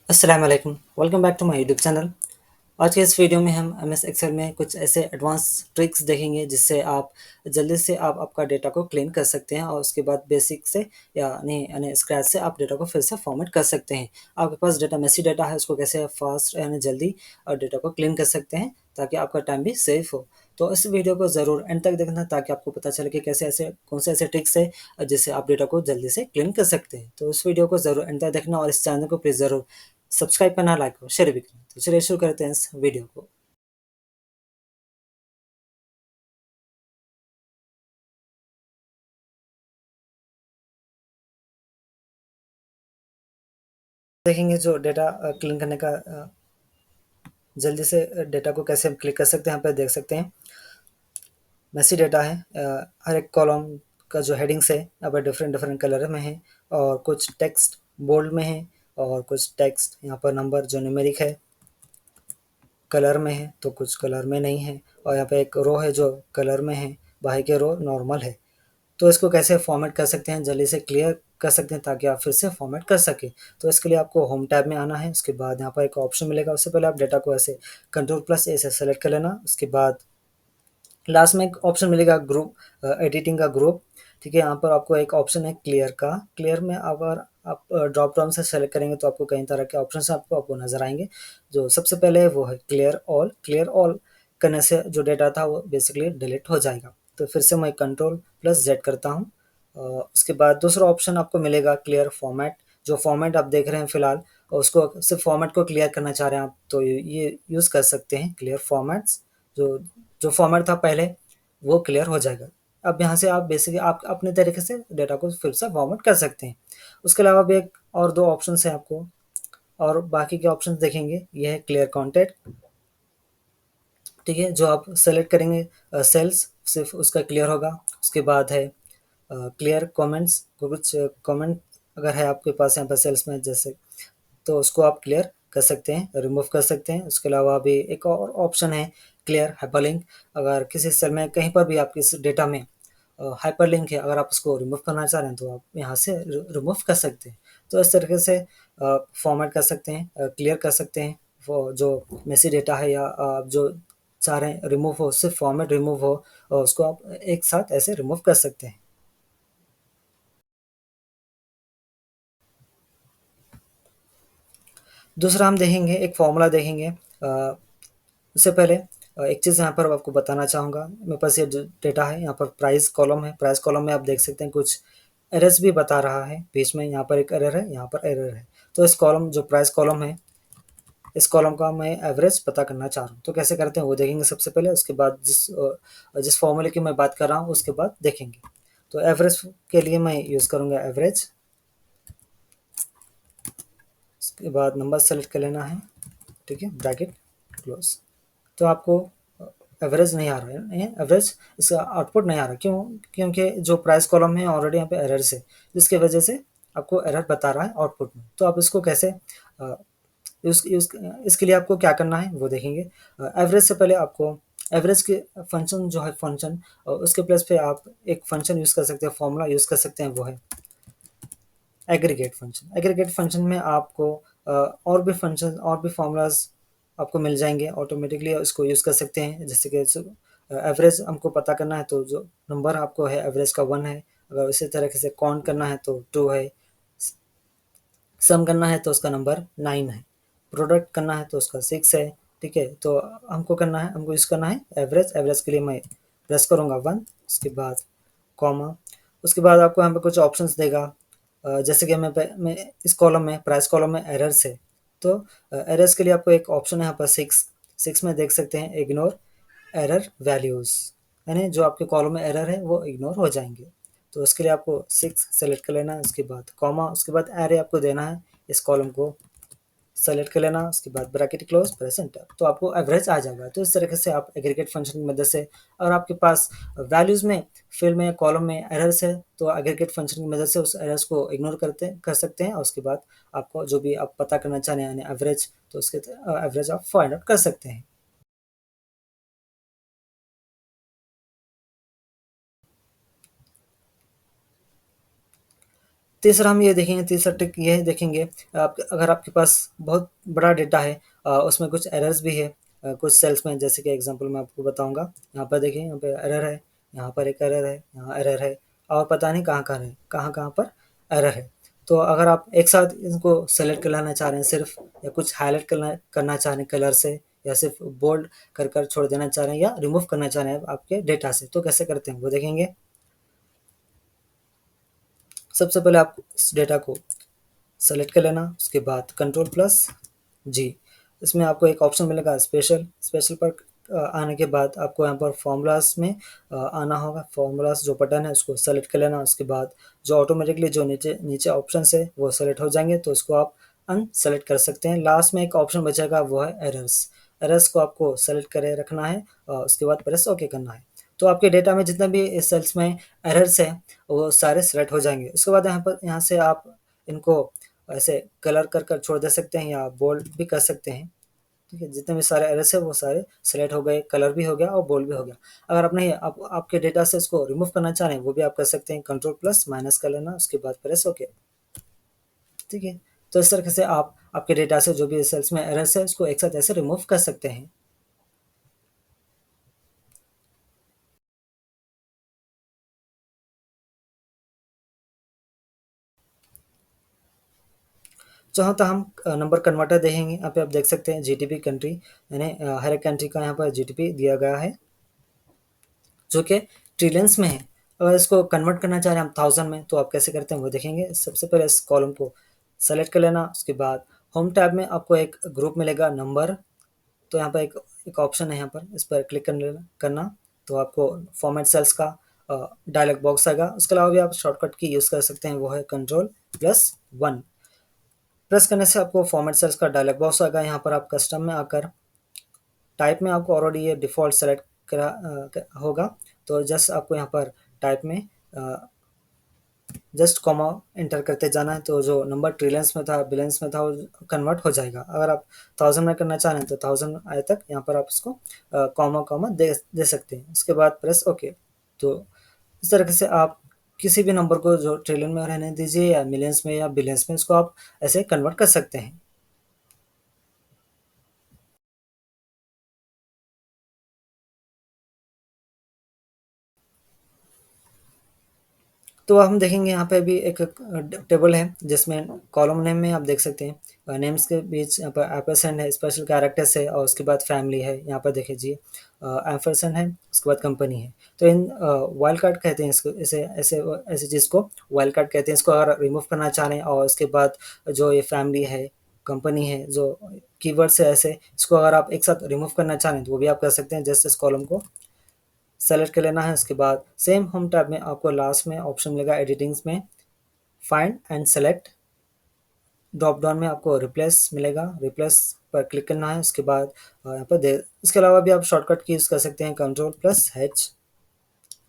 अस्सलाम वालेकुम, welcome back to my YouTube channel. आज के इस वीडियो में हम एमएस एक्सेल में कुछ ऐसे एडवांस ट्रिक्स देखेंगे जिससे आप जल्दी से आप आपका डेटा को क्लीन कर सकते हैं और उसके बाद बेसिक से यानी स्क्रैच से आप डेटा को फिर से फॉर्मेट कर सकते हैं। आपके पास डेटा मेसी डेटा है, उसको कैसे आप फास्ट यानी जल्दी और डेटा को क्लीन कर सकते हैं ताकि आपका टाइम भी सेफ हो। तो इस वीडियो को ज़रूर एंड तक देखना ताकि आपको पता चले कि कैसे ऐसे कौन से ऐसे ट्रिक्स है जिससे आप डेटा को जल्दी से क्लीन कर सकते हैं। तो इस वीडियो को ज़रूर एंड तक देखना और इस चैनल को प्लीज़ ज़रूर सब्सक्राइब करना, लाइक और शेयर भी करना। तो चलिए शुरू करते हैं इस वीडियो को। देखेंगे जो डेटा क्लीन करने का जल्दी से डेटा को कैसे हम क्लिक कर सकते हैं। यहाँ पे देख सकते हैं मेसी डेटा है। हर एक कॉलम का जो हेडिंग्स है यहाँ पर डिफरेंट डिफरेंट कलर में है और कुछ टेक्स्ट बोल्ड में है और कुछ टेक्स्ट यहाँ पर नंबर जो न्यूमेरिक है कलर में है तो कुछ कलर में नहीं है। और यहाँ पे एक रो है जो कलर में है, बाकी के रो नॉर्मल है। तो इसको कैसे फॉर्मेट कर सकते हैं, जल्दी से क्लियर कर सकते हैं ताकि आप फिर से फॉर्मेट कर सकें। तो इसके लिए आपको होम टैब में आना है। उसके बाद यहाँ पर एक ऑप्शन मिलेगा, उससे पहले आप डेटा को ऐसे कंट्रोल+A से सेलेक्ट कर लेना। उसके बाद लास्ट में एक ऑप्शन मिलेगा ग्रुप एडिटिंग का ग्रुप। ठीक है, यहाँ पर आपको एक ऑप्शन है क्लियर का। क्लियर में अगर आप ड्रॉप डाउन से सेलेक्ट करेंगे तो आपको कई तरह के ऑप्शन आपको नजर आएंगे। जो सबसे पहले है वो है क्लियर ऑल। क्लियर ऑल करने से जो डेटा था वो बेसिकली डिलीट हो जाएगा। तो फिर से मैं कंट्रोल+Z करता हूँ। उसके बाद दूसरा ऑप्शन आपको मिलेगा क्लियर फॉर्मेट। जो फॉर्मेट आप देख रहे हैं फिलहाल और उसको सिर्फ फॉर्मेट को क्लियर करना चाह रहे हैं आप तो ये यूज़ कर सकते हैं क्लियर फॉर्मेट्स। जो जो फॉर्मेट था पहले वो क्लियर हो जाएगा। अब यहाँ से आप बेसिकली आप अपने तरीके से डेटा को फिर से फॉर्मेट कर सकते हैं। उसके अलावा भी एक और दो ऑप्शन है आपको, और बाकी के ऑप्शन देखेंगे। ये है क्लियर कॉन्टेंट। ठीक है, जो आप सेलेक्ट करेंगे सेल्स सिर्फ उसका क्लियर होगा। उसके बाद है क्लियर कमेंट्स। कुछ कमेंट अगर है आपके पास यहाँ पर सेल्स में जैसे तो उसको आप क्लियर कर सकते हैं, रिमूव कर सकते हैं। उसके अलावा भी एक और ऑप्शन है क्लियर हाइपरलिंक। अगर किसी सेल में कहीं पर भी आपके इस डेटा में हाइपरलिंक है, अगर आप उसको रिमूव करना चाह रहे हैं तो आप यहाँ से रिमूव कर सकते हैं। तो इस तरीके से फॉर्मेट कर सकते हैं, क्लियर कर सकते हैं वो जो मेसी डेटा है या आप जो चाह रहे हैं रिमूव हो, सिर्फ फॉर्मेट रिमूव हो और उसको आप एक साथ ऐसे रिमूव कर सकते हैं। दूसरा हम देखेंगे एक फॉर्मूला देखेंगे। उससे पहले एक चीज़ यहाँ पर आपको बताना चाहूँगा। मेरे पास ये जो डेटा है यहाँ पर प्राइस कॉलम है। प्राइस कॉलम में आप देख सकते हैं कुछ एरर्स भी बता रहा है बीच में। यहाँ पर एक एरर है, यहाँ पर एरर है। तो इस कॉलम जो प्राइस कॉलम है, इस कॉलम का मैं एवरेज पता करना चाह रहा हूँ। तो कैसे करते हैं वो देखेंगे सबसे पहले। उसके बाद जिस फॉर्मूले की मैं बात कर रहा हूँ उसके बाद देखेंगे। तो एवरेज के लिए मैं यूज़ करूँगा एवरेज। उसके बाद नंबर सेलेक्ट कर लेना है। ठीक है, ब्रैकेट क्लोज। तो आपको एवरेज नहीं आ रहा है, एवरेज इसका आउटपुट नहीं आ रहा। क्यों? क्योंकि जो प्राइस कॉलम है ऑलरेडी यहाँ पे एरर्स है, जिसकी वजह से आपको एरर बता रहा है आउटपुट में। तो आप इसको कैसे यूज़ यूज़ इसके लिए आपको क्या करना है वो देखेंगे। एवरेज से पहले आपको एवरेज के फंक्शन जो है फंक्शन उसके प्लेस पे आप एक फंक्शन यूज़ कर सकते हैं, फॉर्मूला यूज़ कर सकते हैं, वो है एग्रीगेट फंक्शन। एग्रीगेट फंक्शन में आपको और भी फंक्शन और भी फार्मूलाज आपको मिल जाएंगे ऑटोमेटिकली, इसको यूज़ कर सकते हैं। जैसे कि एवरेज हमको पता करना है तो जो नंबर आपको है एवरेज का 1 है। अगर इसी तरीके से काउंट करना है तो 2 है। सम करना है तो उसका नंबर 9 है। प्रोडक्ट करना है तो उसका 6 है। ठीक है, तो हमको करना है, हमको यूज़ करना है एवरेज। एवरेज के लिए मैं प्रेस करूँगा 1, उसके बाद कॉमा। उसके बाद आपको यहाँ पे कुछ ऑप्शंस देगा। जैसे कि मैं इस कॉलम में प्राइस कॉलम में एरर्स है तो एरर्स के लिए आपको एक ऑप्शन है यहाँ पर 6। 6 में देख सकते हैं इग्नोर एरर वैल्यूज़, यानी जो आपके कॉलम में एरर है वो इग्नोर हो जाएंगे। तो उसके लिए आपको 6 सेलेक्ट कर लेना है। उसके बाद कॉमा, उसके बाद एरे आपको देना है। इस कॉलम को सेलेक्ट कर लेना, उसके बाद ब्रैकेट क्लोज, प्रेस एंटर। तो आपको एवरेज आ जाएगा। तो इस तरीके से आप एग्रीगेट फंक्शन की मदद से, और आपके पास वैल्यूज़ में फील्ड में कॉलम में एरर्स है तो एग्रीगेट फंक्शन की मदद से उस एरर्स को इग्नोर कर सकते हैं। और उसके बाद आपको जो भी आप पता करना चाह रहे हैं यानी एवरेज, तो उसके एवरेज आप फाइंड आउट कर सकते हैं। तीसरा हम ये देखेंगे, तीसरा ट्रिक ये देखेंगे, आप अगर आपके पास बहुत बड़ा डेटा है, उसमें कुछ एरर्स भी है, कुछ सेल्स में, जैसे कि एग्जांपल मैं आपको बताऊंगा। यहाँ पर देखिए, यहाँ पे एरर है, यहाँ पर एक एरर है, यहाँ एरर है, और पता नहीं कहाँ-कहाँ है, कहाँ-कहाँ पर एरर है। तो अगर आप एक साथ इनको सेलेक्ट कर लेना चाह रहे हैं सिर्फ, या कुछ हाईलाइट करना करना चाह रहे हैं कलर से, या सिर्फ बोल्ड कर छोड़ देना चाह रहे हैं, या रिमूव करना चाह रहे हैं आपके डेटा से, तो कैसे करते हैं वो देखेंगे। सबसे पहले आप इस डेटा को सेलेक्ट कर लेना, उसके बाद कंट्रोल प्लस जी। इसमें आपको एक ऑप्शन मिलेगा स्पेशल, स्पेशल पर आने के बाद आपको यहाँ पर फॉर्मूलाज में आना होगा। फॉर्मूलाज जो बटन है उसको सेलेक्ट कर लेना, उसके बाद जो ऑटोमेटिकली जो नीचे नीचे ऑप्शन है वो सेलेक्ट हो जाएंगे, तो इसको आप अनसेलेक्ट कर सकते हैं। लास्ट में एक ऑप्शन बचेगा, वो है एरर्स। एरर्स को आपको सेलेक्ट करे रखना है, और उसके बाद प्रेस ओके करना है। तो आपके डेटा में जितना भी इस सेल्स में एरर्स है वो सारे सेलेक्ट हो जाएंगे। उसके बाद यहाँ से आप इनको ऐसे कलर कर छोड़ दे सकते हैं, या बोल्ड भी कर सकते हैं। ठीक है, जितने भी सारे एरर्स है वो सारे सेलेक्ट हो गए, कलर भी हो गया और बोल्ड भी हो गया। अगर आप नहीं, आप आपके डेटा से इसको रिमूव करना चाह रहे हैं, वो भी आप कर सकते हैं, कंट्रोल प्लस माइनस कर लेना, उसके बाद प्रेस ओके। ठीक है, तो इस तरीके से आप आपके डेटा से जो भी सेल्स में एरर्स है उसको एक साथ ऐसे रिमूव कर सकते हैं। जहाँ तक हम नंबर कन्वर्टर देखेंगे, यहाँ पे आप देख सकते हैं जीटीपी कंट्री, यानी हर एक कंट्री का यहाँ पर जीटीपी दिया गया है, जो कि ट्रिलियंस में है। अगर इसको कन्वर्ट करना चाह रहे हैं हम थाउजेंड में, तो आप कैसे करते हैं वो देखेंगे। सबसे पहले इस कॉलम को सेलेक्ट कर लेना, उसके बाद होम टैब में आपको एक ग्रुप मिलेगा नंबर, तो यहाँ पर एक ऑप्शन है, यहाँ पर इस पर क्लिक करना, तो आपको फॉर्मेट सेल्स का डायलॉग बॉक्स आएगा। उसके अलावा भी आप शॉर्टकट की यूज़ कर सकते हैं, वो है कंट्रोल+1। प्रेस करने से आपको फॉर्मेट सेल्स का डायलॉग बॉक्स आएगा। यहाँ पर आप कस्टम में आकर टाइप में आपको ऑलरेडी ये डिफ़ॉल्ट सेलेक्ट करा होगा, तो जस्ट आपको यहाँ पर टाइप में जस्ट कॉमा एंटर करते जाना है, तो जो नंबर ट्रिलियंस में था, बिलियंस में था, वो कन्वर्ट हो जाएगा। अगर आप थाउजेंड में करना चाह रहे हैं तो थाउजेंड आए तक यहाँ पर आप इसको कॉमा कॉमा दे सकते हैं। उसके बाद प्रेस ओके। तो इस तरीके से आप किसी भी नंबर को जो ट्रिलियन में रहने दीजिए, या मिलियंस में या बिलियंस में, इसको आप ऐसे कन्वर्ट कर सकते हैं। तो हम देखेंगे यहाँ पे भी एक टेबल है, जिसमें कॉलम नेम में आप देख सकते हैं, नेम्स के बीच यहाँ पर एम्परसैंड है, स्पेशल कैरेक्टर्स है, और उसके बाद फैमिली है। यहाँ पर देख लीजिए एम्परसैंड है, उसके बाद कंपनी है। तो इन वाइल्ड कार्ड कहते हैं इसको, ऐसे ऐसे ऐसी चीज़ को वाइल्ड कार्ड कहते हैं। इसको अगर रिमूव करना चाह रहे हैं, और उसके बाद जो ये फैमिली है, कंपनी है, जो कीवर्ड्स है, ऐसे इसको अगर आप एक साथ रिमूव करना चाह रहे हैं तो वो भी आप कर सकते हैं। जस्ट इस कॉलम को सेलेक्ट कर लेना है, उसके बाद सेम होम टैब में आपको लास्ट में ऑप्शन मिलेगा एडिटिंग्स में, find and select. Drop down में आपको रिप्लेस मिलेगा, रिप्लेस पर क्लिक करना है, उसके बाद यहाँ पर दे। इसके अलावा भी आप शॉर्टकट की यूज़ कर सकते हैं, कंट्रोल+H।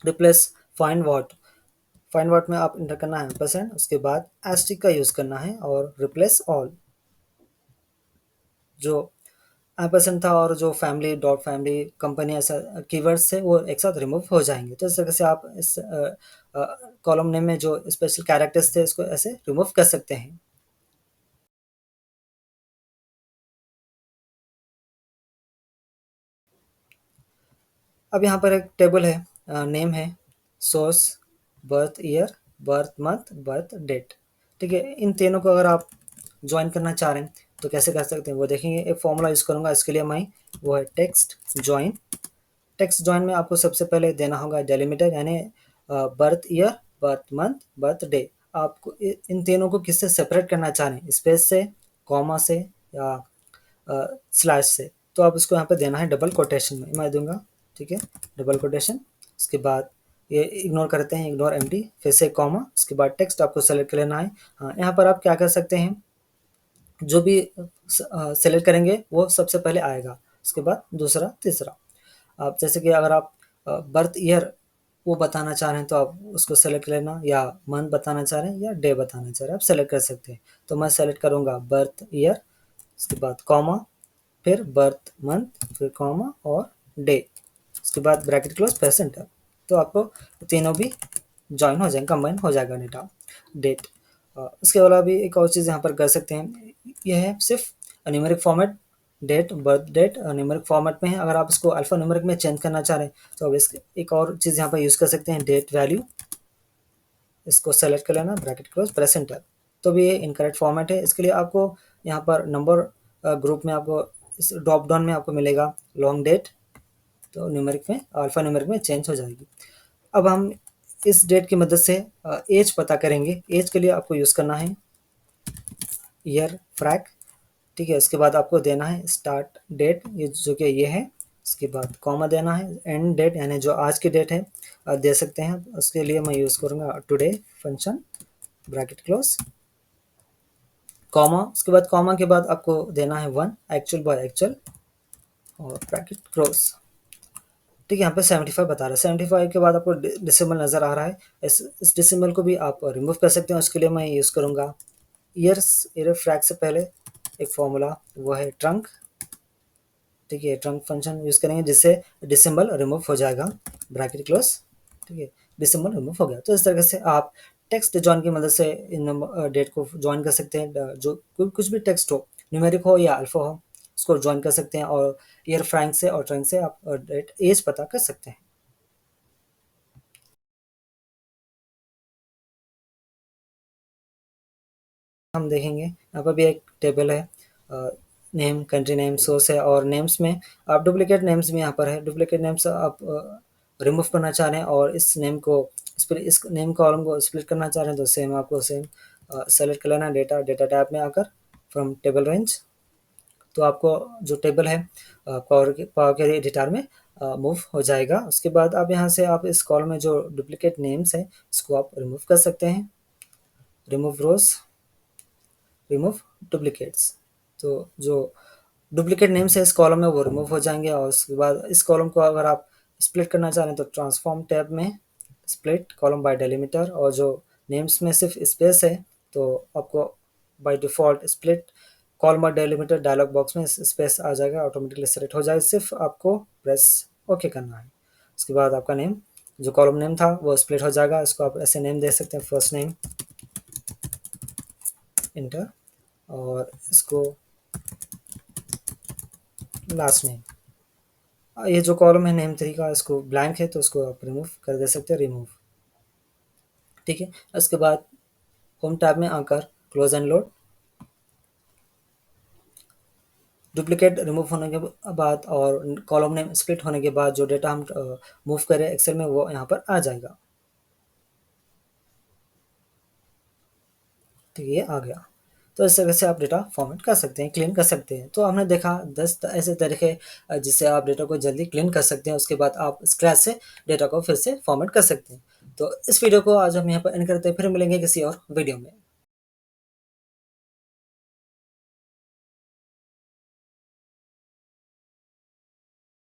रिप्लेस फाइंड वर्ड में आप इंटर करना है %, उसके बाद एस्टिक का यूज़ करना है, और रिप्लेस ऑल। जो एम्परसेंड था और जो फैमिली, डॉट फैमिली, कंपनी, ऐसा कीवर्ड्स थे वो एक साथ रिमूव हो जाएंगे। तो इस तरह से आप इस कॉलम नेम में जो स्पेशल कैरेक्टर्स थे इसको ऐसे रिमूव कर सकते हैं। अब यहाँ पर एक टेबल है, नेम है, source, birth year, birth month, birth date. ठीक है, इन तीनों को अगर आप ज्वाइन करना चाह रहे हैं तो कैसे कर सकते हैं वो देखेंगे। एक फॉर्मूला यूज़ करूँगा इसके लिए मैं, वो है टेक्स्ट ज्वाइन। टेक्स्ट जॉइन में आपको सबसे पहले देना होगा डेलिमिटर, यानी birth year, birth month, birth day. आपको इन तीनों को किससे सेपरेट करना चाह रहे हैं, स्पेस से, कॉमा से, या स्लैश से। तो आप इसको यहाँ पे देना है डबल कोटेशन में, मैं दूंगा। ठीक है, डबल कोटेशन, उसके बाद ये इग्नोर करते हैं, इग्नोर एम्प्टी, फिर से कॉमा, उसके बाद टेक्स्ट आपको सेलेक्ट कर लेना है। हाँ, यहाँ पर आप क्या कर सकते हैं, जो भी सेलेक्ट करेंगे वो सबसे पहले आएगा, उसके बाद दूसरा, तीसरा। आप जैसे कि अगर आप बर्थ ईयर वो बताना चाह रहे हैं तो आप उसको सेलेक्ट लेना, या मंथ बताना चाह रहे हैं या डे बताना चाह रहे हैं, आप सेलेक्ट कर सकते हैं। तो मैं सेलेक्ट करूँगा बर्थ ईयर, उसके बाद कॉमा, फिर बर्थ मंथ, फिर कॉमा और डे, उसके बाद ब्रैकेट क्लोज, परसेंट। तो आपको तीनों भी जॉइन हो जाएंगे, कंबाइन हो जाएगा डेटा, डेट। उसके अलावा भी एक और चीज़ यहाँ पर कर सकते हैं, यह है सिर्फ numeric format, date birth date numeric format में है। अगर आप इसको अल्फ़ा न्यूमेरिक में चेंज करना चाह रहे हैं तो अब इसके एक और चीज़ यहाँ पर यूज़ कर सकते हैं, डेट वैल्यू। इसको सेलेक्ट कर लेना, ब्रैकेट क्लोज, प्रेस एंटर। तो भी ये इनकरेक्ट फॉर्मेट है। इसके लिए आपको यहाँ पर नंबर ग्रुप में आपको इस ड्रॉप डाउन में आपको मिलेगा लॉन्ग डेट, तो न्यूमेरिक में अल्फ़ा न्यूमेरिक में चेंज हो जाएगी। अब हम इस डेट की मदद से एज पता करेंगे। एज के लिए आपको यूज़ करना है ईयर फ्रैक, ठीक है। उसके बाद आपको देना है स्टार्ट डेट, ये जो कि ये है। उसके बाद कॉमा देना है, एंड डेट यानी जो आज की डेट है दे सकते हैं। उसके लिए मैं यूज़ करूँगा today function, bracket close, comma. उसके बाद कॉमा के बाद आपको देना है 1 एक्चुअल बाय एक्चुअल और ब्रैकेट क्लोज, ठीक है। यहाँ पे 75 बता रहा है। 75 के बाद आपको डिसिमल नज़र आ रहा है। इस डिसिमल को भी आप रिमूव कर सकते हैं। उसके लिए मैं यूज़ करूँगा ईयर्स, ईयर फ्रैक से पहले एक फॉर्मूला, वो है ट्रंक, ठीक है। ट्रंक फंक्शन यूज़ करेंगे जिससे डिसिमल रिमूव हो जाएगा, ब्रैकेट क्लोज, ठीक है। डिसिमल रिमूव हो गया। तो इस तरह से आप टेक्स्ट जॉइन की मदद से इन डेट को ज्वाइन कर सकते हैं। जो कुछ भी टेक्स्ट हो, न्यूमेरिक हो या अल्फा हो, उसको ज्वाइन कर सकते हैं और ईयर फ्रैंक से और ट्रंक से आप डेट एज पता कर सकते हैं। हम देखेंगे यहाँ पर भी एक टेबल है, नेम, कंट्री नेम, सोर्स है, और नेम्स में आप डुप्लीकेट नेम्स भी यहाँ पर है। डुप्लीकेट नेम्स आप रिमूव करना चाह रहे हैं और इस नेम को इस नेम कॉलम को स्प्लिट करना चाह रहे हैं तो सेम आपको सेलेक्ट कर लेना, डेटा, डेटा टैब में आकर फ्रॉम टेबल रेंज। तो आपको जो टेबल है पावर के एडिटर में मूव हो जाएगा। उसके बाद आप यहाँ से आप इस कॉलम में जो डुप्लीकेट नेम्स है इसको आप रिमूव कर सकते हैं, रिमूव रोज, रिमूव डुप्लीकेट्स। तो जो डुप्लीकेट नेम्स है इस कॉलम में वो रिमूव हो जाएंगे। और उसके बाद इस कॉलम को अगर आप स्प्लिट करना चाह रहे हैं तो ट्रांसफॉर्म टैब में स्प्लिट कॉलम बाय डेलीमीटर, और जो नेम्स में सिर्फ स्पेस है तो आपको by default split column by delimiter dialog box में स्पेस आ जाएगा, ऑटोमेटिकली सेलेक्ट हो जाएगा। सिर्फ आपको प्रेस ओके करना है। उसके बाद आपका नेम, जो कॉलम नेम था वो स्प्लिट हो जाएगा। इसको आप ऐसे नेम दे सकते हैं, फर्स्ट नेम, इंटर, और इसको लास्ट नेम। ये जो कॉलम है नेम 3 का, इसको ब्लैंक है तो उसको आप रिमूव कर दे सकते हैं, रिमूव, ठीक है। उसके बाद होम टैब में आकर close and load, duplicate remove होने के बाद और कॉलम नेम स्प्लिट होने के बाद जो डेटा हम मूव करें एक्सेल में वो यहाँ पर आ जाएगा, ठीक है। ये आ गया। तो इस तरह से आप डेटा फॉर्मेट कर सकते हैं, क्लीन कर सकते हैं। तो हमने देखा 10 ऐसे तरीके जिससे आप डेटा को जल्दी क्लीन कर सकते हैं। उसके बाद आप स्क्रैच से डेटा को फिर से फॉर्मेट कर सकते हैं। तो इस वीडियो को आज हम यहाँ पर एंड करते हैं, फिर मिलेंगे किसी और वीडियो में।